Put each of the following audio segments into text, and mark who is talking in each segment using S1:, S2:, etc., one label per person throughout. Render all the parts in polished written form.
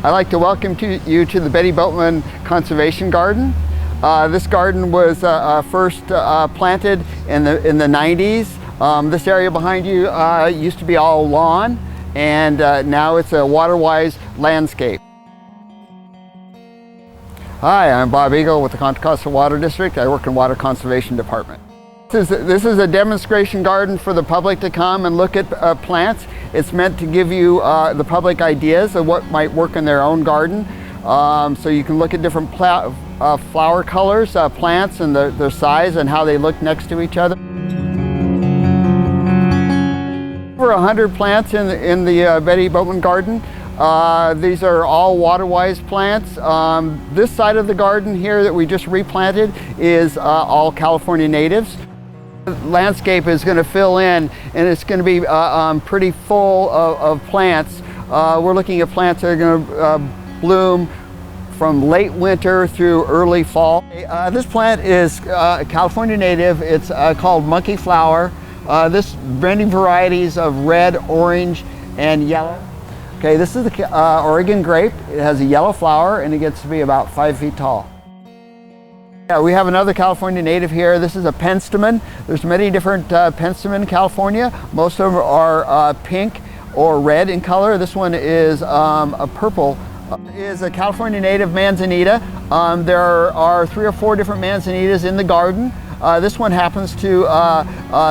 S1: I'd like to welcome you to the Bette Boatmun Conservation Garden. This garden was first planted in the 90s. This area behind you used to be all lawn, and now it's a water-wise landscape. Hi, I'm Bob Eagle with the Contra Costa Water District. I work in Water Conservation Department. This is a demonstration garden for the public to come and look at plants. It's meant to give you the public ideas of what might work in their own garden. So you can look at different flower colors, plants, and their size and how they look next to each other. Over 100 plants in the Bette Boatmun garden. These are all water-wise plants. This side of the garden here that we just replanted is all California natives. The landscape is going to fill in, and it's going to be pretty full of plants. We're looking at plants that are going to bloom from late winter through early fall. This plant is California native. It's called monkey flower. This many varieties of red, orange, and yellow. Okay, this is the Oregon grape. It has a yellow flower and it gets to be about 5 feet tall. Yeah, we have another California native here. This is a penstemon. There's many different penstemon in California. Most of them are pink or red in color. This one is a purple. Is a California native manzanita. There are 3 or 4 different manzanitas in the garden. This one happens to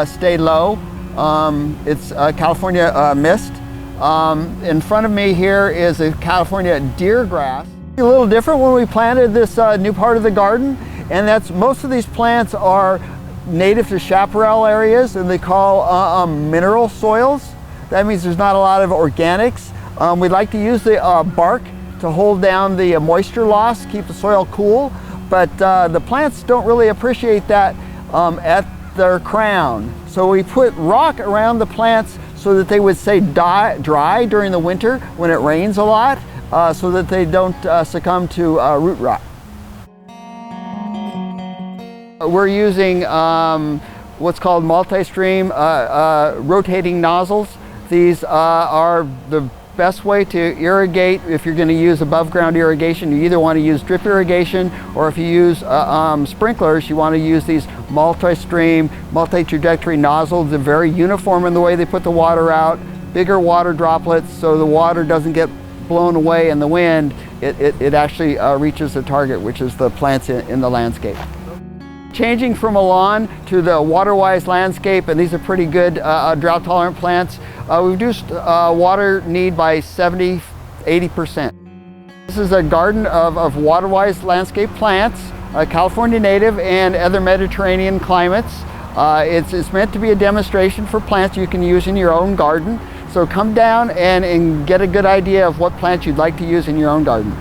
S1: stay low. It's California mist. In front of me here is a California deer grass. A little different when we planted this new part of the garden, and that's most of these plants are native to chaparral areas, and they call mineral soils. That means there's not a lot of organics. We like to use the bark to hold down the moisture loss, keep the soil cool, but the plants don't really appreciate that at their crown. So we put rock around the plants so that they would stay dry during the winter when it rains a lot, so that they don't succumb to root rot. We're using what's called multi-stream rotating nozzles. These are the best way to irrigate. If you're going to use above ground irrigation, you either want to use drip irrigation, or if you use sprinklers, you want to use these multi-stream, multi-trajectory nozzles. They're very uniform in the way they put the water out, bigger water droplets, so the water doesn't get blown away in the wind. It actually reaches the target, which is the plants in the landscape. Changing from a lawn to the water-wise landscape, and these are pretty good drought-tolerant plants. We've reduced water need by 70–80%. This is a garden of water-wise landscape plants, California native and other Mediterranean climates. It's meant to be a demonstration for plants you can use in your own garden. So come down and get a good idea of what plants you'd like to use in your own garden.